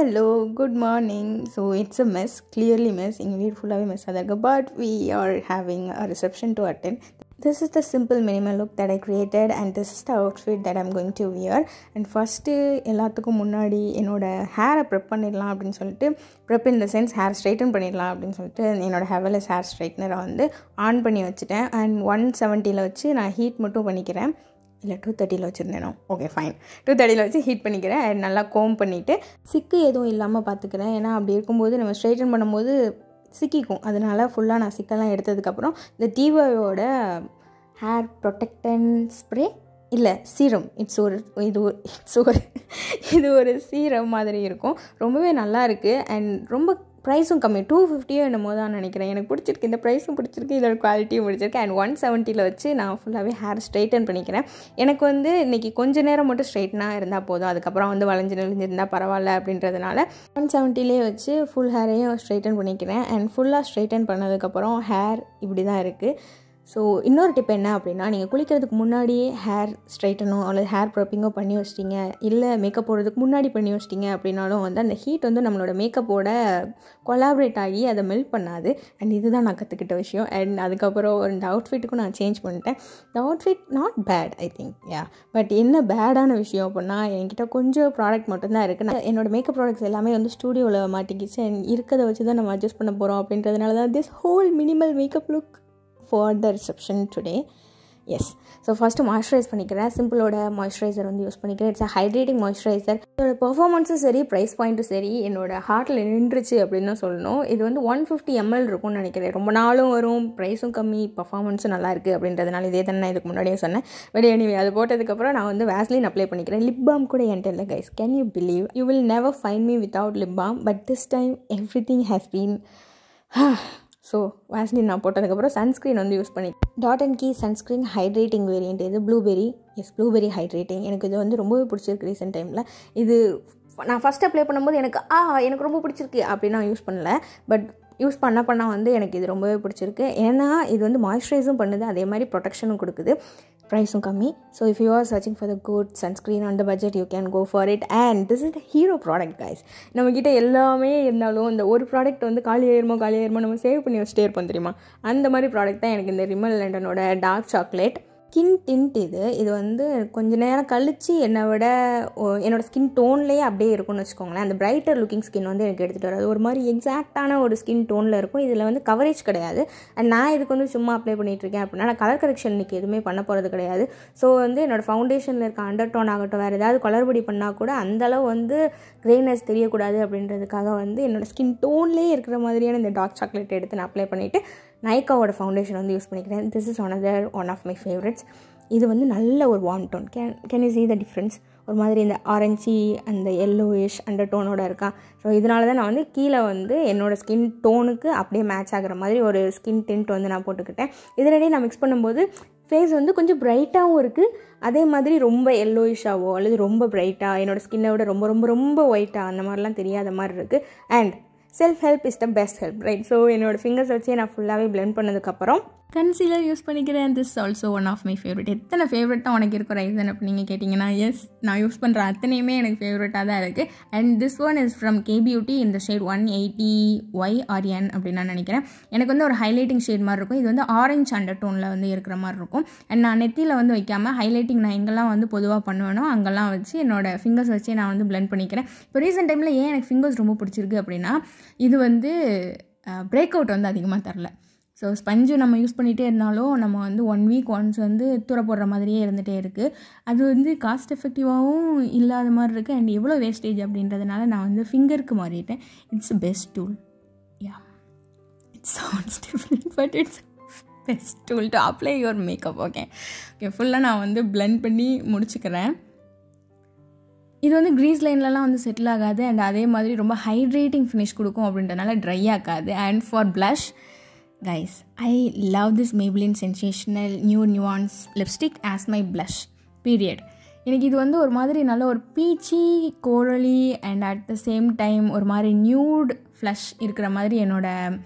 Hello, good morning. So it's a mess, clearly mess. In வீடு ஃபுல்லாகவே மெஸ்ஸாக இருக்குது. But we are having a reception to attend. This is the simple minimal look that I created and this is the outfit that I'm going to wear. And first எல்லாத்துக்கும் முன்னாடி என்னோடய ஹேரை prep பண்ணிடலாம் அப்படின்னு சொல்லிட்டு prep in the sense hair straighten பண்ணிடலாம் அப்படின்னு சொல்லிட்டு என்னோடய ஹெவலஸ் ஹேர் ஸ்ட்ரைட்னரை வந்து ஆன் பண்ணி வச்சுட்டேன். அண்ட் 170 வச்சு நான் ஹீட் மட்டும் பண்ணிக்கிறேன். இல்லை 230 வச்சுருந்தேனோ, ஓகே ஃபைன், 230 வச்சு ஹீட் பண்ணிக்கிறேன். அண்ட் நல்லா கோம் பண்ணிவிட்டு சிக்கு எதுவும் இல்லாமல் பார்த்துக்கிறேன். ஏன்னா அப்படி இருக்கும்போது நம்ம ஸ்ட்ரைட்டன் பண்ணும்போது சிக்கிக்கும். அதனால் ஃபுல்லாக நான் சிக்கெல்லாம் எடுத்ததுக்கப்புறம் இந்த டிவோயோட ஹேர் ப்ரொடெக்டன் ஸ்ப்ரே இல்லை சீரம், இது ஒரு சீரம் மாதிரி இருக்கும். ரொம்பவே நல்லா இருக்குது அண்ட் ரொம்ப ப்ரைஸும் கம்மி, 250 என்னமோ தான் நினைக்கிறேன். எனக்கு பிடிச்சிருக்கு, இந்த ப்ரைஸும் பிடிச்சிருக்கு, இதோட குவாலிட்டியும் பிடிச்சிருக்கு. அண்ட் 170 வச்சு நான் ஃபுல்லாகவே ஹேர் ஸ்ட்ரைட்டன் பண்ணிக்கிறேன். எனக்கு வந்து இன்றைக்கி கொஞ்சம் நேரம் மட்டும் ஸ்ட்ரைட்டனாக இருந்தால் போதும், அதுக்கப்புறம் வந்து வளைஞ்சிருந்தால் பரவாயில்ல அப்படின்றதுனால 170 வச்சு ஃபுல் ஹேரையும் ஸ்ட்ரைட்டன் பண்ணிக்கிறேன். அண்ட் ஃபுல்லாக ஸ்ட்ரைட்டன் பண்ணதுக்கப்புறம் ஹேர் இப்படி தான் இருக்குது. ஸோ இன்னொரு டிப் என்ன அப்படின்னா, நீங்கள் குளிக்கிறதுக்கு முன்னாடியே ஹேர் ஸ்ட்ரைட்டனோ அல்லது ஹேர் ப்ரப்பிங்கோ பண்ணி வச்சிட்டிங்க, இல்லை மேக்கப் போடுறதுக்கு முன்னாடி பண்ணி வச்சிட்டிங்க அப்படின்னாலும் வந்து அந்த ஹீட் வந்து நம்மளோட மேக்கப்போட கொலாபரேட் ஆகி அதை மெல்ட் பண்ணாது. அண்ட் இதுதான் நான் கற்றுக்கிட்ட விஷயம். அண்ட் அதுக்கப்புறம் இந்த அவுட்ஃபிட்டுக்கும் நான் சேஞ்ச் பண்ணிட்டேன். இந்த outfit not bad I think, but என்ன பேடான விஷயம் அப்படின்னா, என்கிட்ட கொஞ்சம் ப்ராடக்ட் மட்டும்தான் இருக்குது. நான் என்னோடய மேக்கப் ப்ராடக்ட்ஸ் எல்லாமே வந்து ஸ்டூடியோவில் மாட்டிக்கிச்சு. அண்ட் இருக்கிறத வச்சு தான் நம்ம அட்ஜஸ்ட் பண்ண போகிறோம் அப்படின்றதுனால தான் this whole minimal makeup look for the reception today. Yes, so first moisturise பண்ணிக்கிறேன். சிம்பிளோட மாய்ஸ்சரைசர் வந்து யூஸ் பண்ணிக்கிறேன். It's a hydrating moisturiser. இதோட பெர்ஃபார்மன்ஸும் சரி, ப்ரைஸ் பாயிண்ட்டும் சரி, என்னோட ஹார்ட்டில் நின்றுச்சு அப்படின்னு தான் சொல்லணும். இது வந்து 150 ml இருக்கும்னு நினைக்கிறேன். ரொம்ப நாளும் வரும், ப்ரைஸும் கம்மி, பர்ஃபார்மன்ஸும் நல்லா இருக்குது அப்படின்றதுனால இதே தானே நான் இதுக்கு முன்னாடியே சொன்னேன். பட் எனிவே அது போட்டதுக்கப்புறம் நான் வந்து வேஸ்லின் அப்ளை பண்ணிக்கிறேன். லிப் பாம் கூட என்கிட்ட இல்லை guys. Can you believe? You will never find me without lip balm. But this time everything has been so Vaseline நான் போட்டதுக்கப்புறம் சன்ஸ்க்ரீன் வந்து யூஸ் பண்ணி Dot and Key sunscreen hydrating variant. இது blueberry hydrating. எனக்கு இது வந்து ரொம்பவே பிடிச்சிருக்கு ரீசெண்ட் டைமில். இது நான் ஃபஸ்ட் அப்ளை பண்ணும்போது எனக்கு ரொம்ப பிடிச்சிருக்கு அப்படின்னு நான் யூஸ் பண்ணல. பட் யூஸ் பண்ண வந்து எனக்கு இது ரொம்பவே பிடிச்சிருக்கு. ஏன்னா இது வந்து மாய்ஸ்சரைஸும் பண்ணுது, அதே மாதிரி ப்ரொடெக்ஷனும் கொடுக்குது, ப்ரைஸும் கம்மி. So if you are searching for the good sunscreen on the budget you can go for it. And this is the hero product guys. நம்மக்கிட்ட எல்லாமே இருந்தாலும் இந்த ஒரு ப்ராடக்ட் வந்து காலியாயிருமோ நம்ம சேவ் பண்ணி வச்சுட்டே இருப்போம் தெரியுமா? அந்த மாதிரி ப்ராடக்ட் தான் எனக்கு இந்த ரிமல் லண்டனோட டார்க் சாக்லேட் ஸ்கின் டிண்ட். இது வந்து கொஞ்சம் நேரம் கழித்து என்னோடய ஸ்கின் டோன்லேயே அப்படியே இருக்கும்னு வச்சுக்கோங்களேன். அந்த பிரைட்டர் லுக்கிங் ஸ்கின் வந்து எனக்கு எடுத்துகிட்டு வராது. ஒரு மாதிரி எக்ஸாக்டான ஒரு ஸ்கின் டோனில் இருக்கும். இதில் வந்து கவரேஜ் கிடையாது. அண்ட் நான் இதுக்கு வந்து சும்மா அப்ளை பண்ணிகிட்ருக்கேன் அப்படின்னா நான் கலர் கரெக்ஷன் இன்றைக்கி எதுவுமே பண்ண போகிறது கிடையாது. ஸோ வந்து என்னோடய ஃபவுண்டேஷனில் இருக்க அண்டர் டோன் ஆகட்டும், வேறு ஏதாவது கலர்படி பண்ணால் கூட அந்தளவு வந்து க்ரேனஸ் தெரியக்கூடாது அப்படின்றதுக்காக வந்து என்னோடய ஸ்கின் டோன்லேயே இருக்கிற மாதிரியான இந்த டார்க் சாக்லேட் எடுத்து நான் அப்ளை பண்ணிவிட்டு நைக்காவோட ஃபவுண்டேஷன் வந்து யூஸ் பண்ணிக்கிறேன். This is one of my favourites. இது வந்து நல்ல ஒரு warm tone. Can you see the difference? ஒரு மாதிரி இந்த ஆரஞ்சி அந்த எல்லோயிஷ் அண்டர் டோனோட இருக்கா. ஸோ இதனால தான் நான் வந்து கீழே வந்து என்னோடய ஸ்கின் டோனுக்கு அப்படியே மேட்ச் ஆகிற மாதிரி ஒரு ஸ்கின் டிண்ட் வந்து நான் போட்டுக்கிட்டேன். இதனிடையே நான் மிக்ஸ் பண்ணும்போது ஃபேஸ் வந்து கொஞ்சம் பிரைட்டாகவும் இருக்குது, அதே மாதிரி ரொம்ப எல்லோயிஷாவோ அல்லது ரொம்ப பிரைட்டாக என்னோடய ஸ்கின்னை விட ரொம்ப ரொம்ப ரொம்ப ஒயிட்டாக அந்த மாதிரிலாம் தெரியாத மாதிரி இருக்குது. And self help is the best help, right? So என்னோடய ஃபிங்கர்ஸ் வச்சே நான் ஃபுல்லாகவே பிளெண்ட் பண்ணதுக்கப்புறம் கன்சீலர் யூஸ் பண்ணிக்கிறேன். This also one of my favourite. எத்தனை ஃபேவரட் தான் உனக்கு இருக்கிற ரீசன் அப்படி நீங்கள் கேட்டிங்கன்னா, எஸ், நான் யூஸ் பண்ணுற அத்தனையுமே எனக்கு ஃபேவரட்டாக தான் இருக்குது. And this one is from K beauty இந்த ஷேட் 180YRN அப்படின்னு நான் நினைக்கிறேன். எனக்கு வந்து ஒரு ஹைலைட்டிங் ஷேட் மாதிரி இருக்கும். இது வந்து ஆரஞ்ச் அண்டர் டோனில் வந்து இருக்கிற மாதிரி இருக்கும். அண்ட் நான் நெத்தியில் வந்து வைக்காமல் ஹைலைட்டிங் நான் எங்கெல்லாம் வந்து பொதுவாக பண்ணுவேனோ அங்கெல்லாம் வச்சு என்னோடய ஃபிங்கர்ஸ் வச்சு நான் வந்து பிளெண்ட் பண்ணிக்கிறேன். இப்போ ரீசெண்ட் டைமில் ஏன் எனக்கு ஃபிங்கர்ஸ் ரொம்ப பிடிச்சிருக்கு அப்படின்னா, இது வந்து பிரேக் அவுட் வந்து அதிகமாக தரல. ஸோ ஸ்பஞ்சு நம்ம யூஸ் பண்ணிகிட்டே இருந்தாலும் நம்ம வந்து 1 வீக் ஒன்ஸ் வந்து தூர போடுற மாதிரியே இருந்துகிட்டே இருக்குது. அது வந்து காஸ்ட் எஃபெக்டிவாகவும் இல்லாத மாதிரி இருக்குது. அண்ட் எவ்வளோ வேஸ்டேஜ் அப்படின்றதுனால நான் வந்து ஃபிங்கருக்கு மாறிட்டேன். It's best tool. It sounds different but it's best tool to apply your makeup. Okay ஃபுல்லாக நான் வந்து பிளெண்ட் பண்ணி முடிச்சுக்கிறேன். இது வந்து க்ரீஸ் லைன்லலாம் வந்து செட்டில் ஆகாது. அண்ட் அதே மாதிரி ரொம்ப ஹைட்ரேட்டிங் ஃபினிஷ் கொடுக்கும் அப்படின்றதுனால ட்ரை ஆகாது. And for blush guys, I love this Maybelline Sensational Nuance lipstick as my blush period. எனக்கு இது வந்து ஒரு மாதிரி நல்ல ஒரு peachy coraly and at the same time ஒரு மாதிரி நியூட் ஃப்ளஷ் இருக்கிற மாதிரி என்னோடய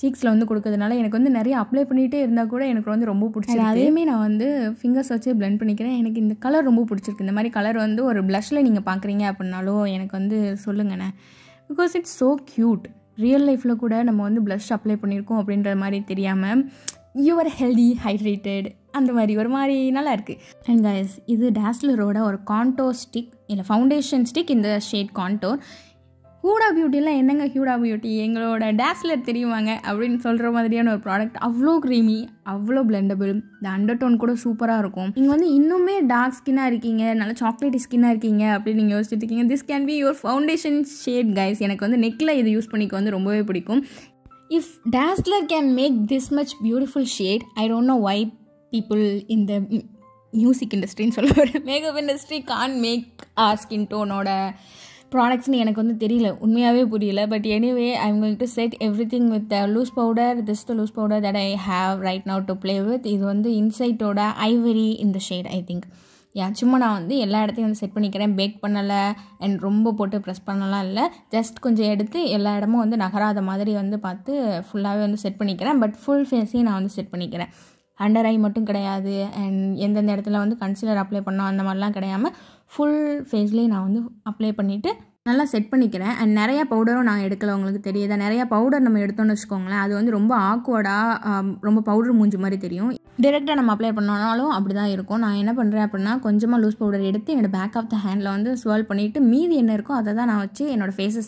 சீக்ஸில் வந்து கொடுக்கறதுனால எனக்கு வந்து நிறைய அப்ளை பண்ணிகிட்டே இருந்தால் கூட எனக்கு வந்து ரொம்ப பிடிச்சிருக்கு. அதேமே நான் வந்து ஃபிங்கர்ஸ் வச்சு பிளெண்ட் பண்ணிக்கிறேன். எனக்கு இந்த கலர் ரொம்ப பிடிச்சிருக்கு. இந்த மாதிரி கலர் வந்து ஒரு ப்ளஷில் நீங்கள் பார்க்குறீங்க அப்படின்னாலும் எனக்கு வந்து சொல்லுங்கண்ணே, because it's so cute. Real லைஃப்பில் கூட நம்ம வந்து ப்ளஷ் அப்ளை பண்ணியிருக்கோம் அப்படின்ற மாதிரி தெரியாமல் யூஆர் ஹெல்தி ஹைட்ரேட்டட் அந்த மாதிரி ஒரு மாதிரி நல்லா இருக்குது. அண்ட் கைஸ், இது டாஸ்லரோட ஒரு கான்டோர் ஸ்டிக் இல்லை ஃபவுண்டேஷன் ஸ்டிக் இந்த ஷேட் கான்டோர். ஹூடா பியூட்டிலாம் என்னங்க ஹூடா பியூட்டி, எங்களோட டாஸ்லர் தெரியுவாங்க அப்படின்னு சொல்கிற மாதிரியான ஒரு ப்ராடக்ட். அவ்வளோ க்ரீமி, அவ்வளோ பிளெண்டபிள். இந்த அண்டர் டோன் கூட சூப்பராக இருக்கும். நீங்கள் வந்து இன்னுமே டார்க் ஸ்கின்னாக இருக்கீங்க, நல்ல சாக்லேட்டி ஸ்கின்னாக இருக்கீங்க அப்படின்னு நீங்கள் யோசிச்சுட்டு இருக்கீங்க, this can be your foundation shade guys. எனக்கு வந்து நெக்கில் இது யூஸ் பண்ணிக்க வந்து ரொம்பவே பிடிக்கும். If Dazzler can make this much beautiful shade, I don't know why people இந்த மியூசிக் இண்டஸ்ட்ரின்னு சொல்ல வர makeup industry can make our skin டோனோட ப்ராடக்ட்ஸ்னு எனக்கு வந்து தெரியல, உண்மையாகவே புரியல. But anyway I am going to set everything with loose powder. This the loose powder that I have right now to play with. இது வந்து இன்சைட்டோட ஐவரி இந்த ஷேட் ஐ திங்க். சும்மா நான் வந்து எல்லா இடத்தையும் வந்து செட் பண்ணிக்கிறேன். பேக் பண்ணலை அண்ட் ரொம்ப போட்டு ப்ரெஸ் பண்ணலாம் இல்லை, ஜஸ்ட் கொஞ்சம் எடுத்து எல்லா இடமும் வந்து நகராத மாதிரி வந்து பார்த்து ஃபுல்லாகவே வந்து செட் பண்ணிக்கிறேன். பட் ஃபுல் ஃபேஸையும் நான் வந்து செட் பண்ணிக்கிறேன். அண்டர் ஐ மட்டும் கிடையாது, அண்ட் எந்தெந்த இடத்துல வந்து கன்சிலர் அப்ளை பண்ணோம் அந்த மாதிரிலாம் கிடையாமல் ஃபுல் ஃபேஸ்லேயே நான் வந்து அப்ளை பண்ணிவிட்டு நல்லா செட் பண்ணிக்கிறேன். அண்ட் நிறையா பவுடரும் நான் எடுக்கலை, உங்களுக்கு தெரியுதா. நிறையா பவுடர் நம்ம எடுத்தோன்னு வச்சுக்கோங்களேன், அது வந்து ரொம்ப ஆக்வர்டாக ரொம்ப பவுடர் மூஞ்சி மாதிரி தெரியும். டேரெக்டாக நம்ம அப்ளை பண்ணாலும் அப்படி தான் இருக்கும். நான் என்ன பண்ணுறேன் அப்படின்னா, கொஞ்சமாக லூஸ் பவுடர் எடுத்து என்னோடய பேக் ஆஃப் த ஹேண்டில் வந்து ஸ்வர்ல் பண்ணிவிட்டு மீதி என்ன இருக்கோ அதை தான் நான் வச்சு என்னோடய ஃபேஸை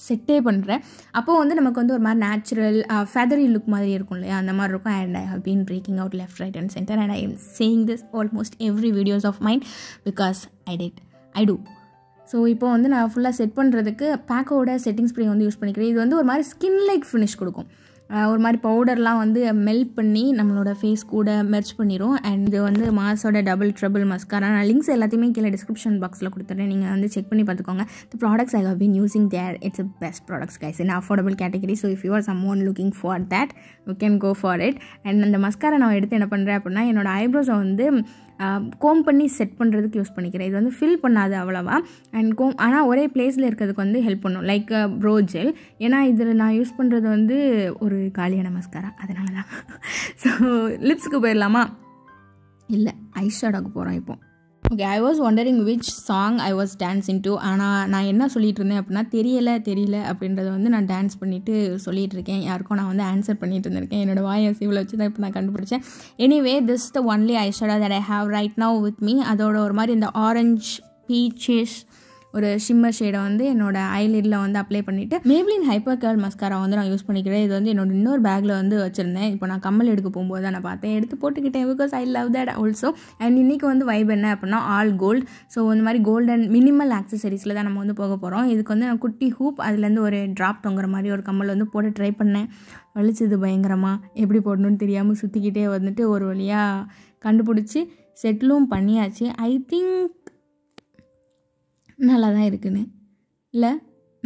செட்டே பண்ணுறேன். அப்போது வந்து நமக்கு வந்து ஒரு மாதிரி நேச்சுரல் ஃபெதரி லுக் மாதிரி இருக்கும் இல்லையா, அந்த மாதிரி இருக்கும். And I have been breaking out left right and centre and I am saying this almost every videos of mind because I do. So இப்போ வந்து நான் ஃபுல்லாக செட் பண்ணுறதுக்கு பேக்கோட செட்டிங் ஸ்ப்ரே வந்து யூஸ் பண்ணிக்கிறேன். இது வந்து ஒரு மாதிரி ஸ்கின் லைக் ஃபினிஷ் கொடுக்கும். ஒரு மாதிரி பவுடர்லாம் வந்து மெல்ட் பண்ணி நம்மளோட ஃபேஸ் கூட மெர்ச் பண்ணிடும். அண்ட் இது வந்து மாஸோட டபுள் ட்ரபிள் மஸ்காரா. நான் லிங்க்ஸ் எல்லாத்தையுமே கீழே டிஸ்கிரிப்ஷன் பாக்ஸில் கொடுத்துட்றேன், நீங்கள் வந்து செக் பண்ணி பார்த்துக்கோங்க. The products I have been using there, it's a best products guys in affordable category. So if you are someone looking for that you can go for it. And அந்த mascara நான் எடுத்து என்ன பண்ணுறேன் அப்படின்னா, என்னோட ஐப்ரோஸை வந்து கோம் பண்ணி set பண்ணுறதுக்கு யூஸ் பண்ணிக்கிறேன். இது வந்து ஃபில் பண்ணாது அவ்வளோவா. அண்ட் ஆனால் ஒரே பிளேஸில் இருக்கிறதுக்கு வந்து ஹெல்ப் பண்ணும், லைக் ப்ரோ ஜெல். ஏன்னா இதில் நான் யூஸ் பண்ணுறது வந்து ஒரு காலியான மஸ்காரா, அதனால தான். ஸோ லிப்ஸுக்கு போயிடலாமா? இல்லை, ஐஷேடோக்கு போகிறோம் இப்போ. Okay, I was wondering which song I was dancing to. ஆனால் நான் என்ன சொல்லிகிட்டு இருந்தேன் அப்படின்னா, தெரியல அப்படின்றத வந்து நான் டான்ஸ் பண்ணிவிட்டு சொல்லிகிட்டு இருக்கேன். யாருக்கும் நான் வந்து ஆன்சர் பண்ணிட்டு இருந்திருக்கேன். என்னோடய வாய் அசைவில் வச்சு தான் இப்போ நான் கண்டுபிடிச்சேன். Anyway, this the only eyeshadow that I have right now with me. அதோட ஒரு மாதிரி இந்த ஆரஞ்ச் பீச்சஸ் ஒரு ஷிம்மர் ஷேடை வந்து என்னோட ஐலிடில் வந்து அப்ளை பண்ணிவிட்டு மேப்ளின் ஹைப்பர் கர்ல் மஸ்காரா வந்து நான் யூஸ் பண்ணிக்கிறேன். இது வந்து என்னோட இன்னொரு பேக்கில் வந்து வச்சுருந்தேன். இப்போ நான் கம்மல் எடுக்க போகும்போது தான் நான் பார்த்தேன், எடுத்து போட்டுக்கிட்டேன். Because I love that also. And இன்றைக்கி வந்து வைப் என்ன அப்படின்னா ஆல் கோல்டு. ஸோ இந்த மாதிரி கோல்டன் மினிமல் ஆக்சசரிஸில் தான் நம்ம வந்து போக போகிறோம். இதுக்கு வந்து நான் குட்டி ஹூப், அதுலேருந்து ஒரு ட்ராப் தொங்குற மாதிரி ஒரு கம்மல் வந்து போட்டு ட்ரை பண்ணேன். வலிச்சது பயங்கரமாக, எப்படி போடணும்னு தெரியாமல் சுற்றிக்கிட்டே வந்துட்டு ஒரு வழியாக கண்டுபிடிச்சி செட்டிலும் பண்ணியாச்சு. ஐ திங்க் நல்லா தான் இருக்குன்னு இல்லை,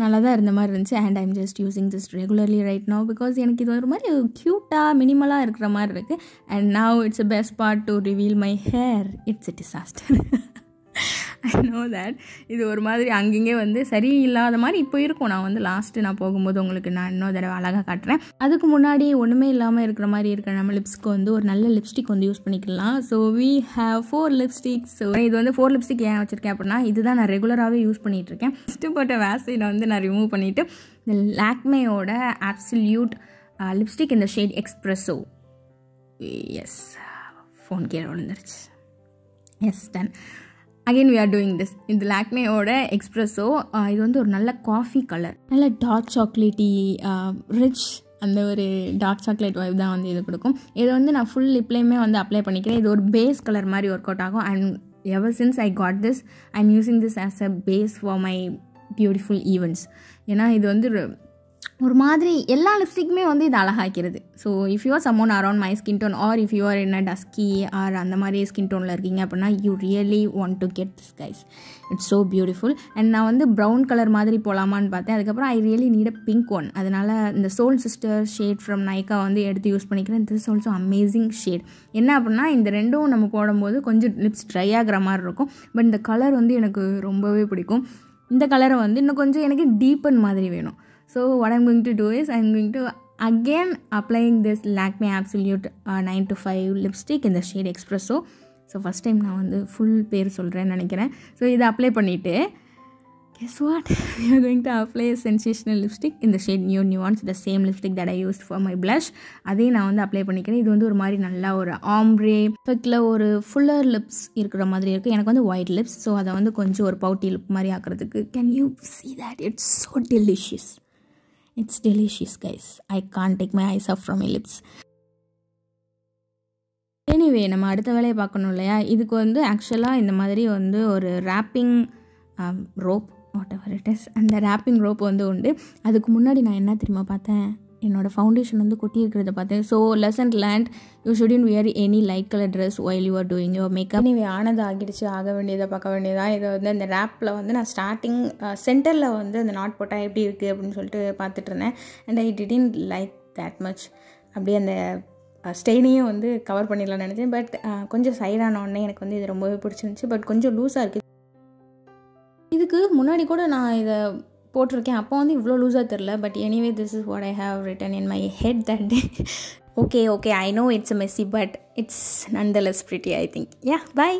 நல்லா தான் இருந்த மாதிரி இருந்துச்சு. And I'm just using this regularly right now because எனக்கு இது ஒரு மாதிரி க்யூட்டாக மினிமலாக இருக்கிற மாதிரி இருக்குது. And now it's a best part to reveal my hair. It's a disaster. I know that. இது ஒரு மாதிரி அங்கங்கே வந்து சரியில்லாத மாதிரி இப்போ இருக்கும். நான் வந்து லாஸ்ட்டு நான் போகும்போது உங்களுக்கு நான் இன்னொரு தடவை அழகாக காட்டுறேன். அதுக்கு முன்னாடி ஒன்றுமே இல்லாமல் இருக்கிற மாதிரி இருக்கிற நம்ம லிப்ஸ்க்கு வந்து ஒரு நல்ல லிப்ஸ்டிக் வந்து யூஸ் பண்ணிக்கலாம். So we have 4 lipsticks. So இது வந்து 4 லிப்ஸ்டிக் ஏன் வச்சுருக்கேன் அப்படின்னா, இதுதான் நான் ரெகுலராகவே யூஸ் பண்ணிகிட்ருக்கேன். ஃபஸ்ட்டு போட்ட வேஸ்லினை வந்து நான் ரிமூவ் பண்ணிவிட்டு இந்த லாக்மேயோட அப்சல்யூட் லிப்ஸ்டிக் இந்த ஷேட் எக்ஸ்ப்ரெஸோ. எஸ், ஃபோன் கீழே விழுந்துருச்சு. Yes, done. Again we are doing this. இந்த லாக்மேயோட எக்ஸ்ப்ரெஸோ. இது வந்து ஒரு நல்ல காஃபி கலர், நல்ல டார்க் சாக்லேட்டி ரிச், அந்த ஒரு டார்க் சாக்லேட் வைப் தான் வந்து இது கொடுக்கும். இது வந்து நான் ஃபுல் லிப்லேயுமே வந்து அப்ளை பண்ணிக்கிறேன். இது ஒரு பேஸ் கலர் மாதிரி ஒர்க் அவுட் ஆகும். And ever since I got this I am using this as a base for my beautiful events. ஏன்னா இது வந்து ஒரு மாதிரி எல்லா லிப்ஸ்டிக்குமே வந்து இது அழகாக்கிறது. So if you are someone around my skin tone or if you are in a dusky or அந்த மாதிரி ஸ்கின் டோனில் இருக்கீங்க அப்படின்னா you really want to get this guys. It's so beautiful. And நான் வந்து ப்ரௌன் கலர் மாதிரி போகலாமான்னு பார்த்தேன். அதுக்கப்புறம் I really need a pink one. அதனால் இந்த Soul Sister shade from Nykaa வந்து எடுத்து யூஸ் பண்ணிக்கிறேன். This is also amazing shade. என்ன அப்படின்னா இந்த ரெண்டும் நம்ம போடும்போது கொஞ்சம் லிப்ஸ் ட்ரை ஆகிற மாதிரி இருக்கும். பட் இந்த கலர் வந்து எனக்கு ரொம்பவே பிடிக்கும். இந்த கலரை வந்து இன்னும் கொஞ்சம் எனக்கு டீப்பன் மாதிரி வேணும். So what I'm going to do is I'm going to again applying this Lakme Absolute 9 to 5 lipstick in the shade Espresso. So first time நான் வந்து ஃபுல் பேர் சொல்கிறேன்னு நினைக்கிறேன். ஸோ இதை அப்ளை பண்ணிவிட்டு guess what? We are going to apply a sensational lipstick in the shade New Nuance, the same lipstick that I used for my blush. அதையும் நான் வந்து அப்ளை பண்ணிக்கிறேன். இது வந்து ஒரு மாதிரி நல்லா ஒரு ஆம்ப்ரே எஃபெக்டில் ஒரு ஃபுல்லர் லிப்ஸ் இருக்கிற மாதிரி இருக்குது. எனக்கு வந்து ஒயிட் லிப்ஸ், ஸோ அதை வந்து கொஞ்சம் ஒரு பவுட்டி லிப் மாதிரி ஆக்கிறதுக்கு. Can you see that? It's so delicious. It's delicious, guys. I can't take my eyes off from my lips. Anyway நம்ம அடுத்த வேலையை பார்க்கணும் இல்லையா? இதுக்கு வந்து ஆக்சுவலாக இந்த மாதிரி வந்து ஒரு wrapping rope what ever it is, அந்த ரேப்பிங் ரோப் வந்து உண்டு. அதுக்கு முன்னாடி நான் என்ன தெரியுமா பார்த்தேன், என்னோடய ஃபவுண்டேஷன் வந்து கொட்டி இருக்கிறத பார்த்தேன். So lesson learnt, you shouldn't wear any light colour dress while you are doing your makeup. Anyway ஆனது ஆகிடுச்சு, ஆக வேண்டியதை பார்க்க வேண்டியதா. இதை வந்து அந்த ரேப்பில் வந்து நான் ஸ்டார்டிங் சென்டரில் வந்து அந்த நாட் போட்டால் எப்படி இருக்குது அப்படின்னு சொல்லிட்டு பார்த்துட்டு இருந்தேன். And I didn't like that much. அப்படியே அந்த ஸ்டெயினையும் வந்து கவர் பண்ணிடலாம்னு நினச்சேன். பட் கொஞ்சம் சைடான உடனே எனக்கு வந்து இது ரொம்பவே பிடிச்சிருந்துச்சு. பட் கொஞ்சம் லூஸாக இருக்குது. இதுக்கு முன்னாடி கூட நான் இதை போட்டிருக்கேன், அப்போ வந்து இவ்வளோ லூஸாக தெரில. But anyway this is what I have written in my head that day. Okay, I know it's a messy, but it's nonetheless pretty, I think. Yeah, bye.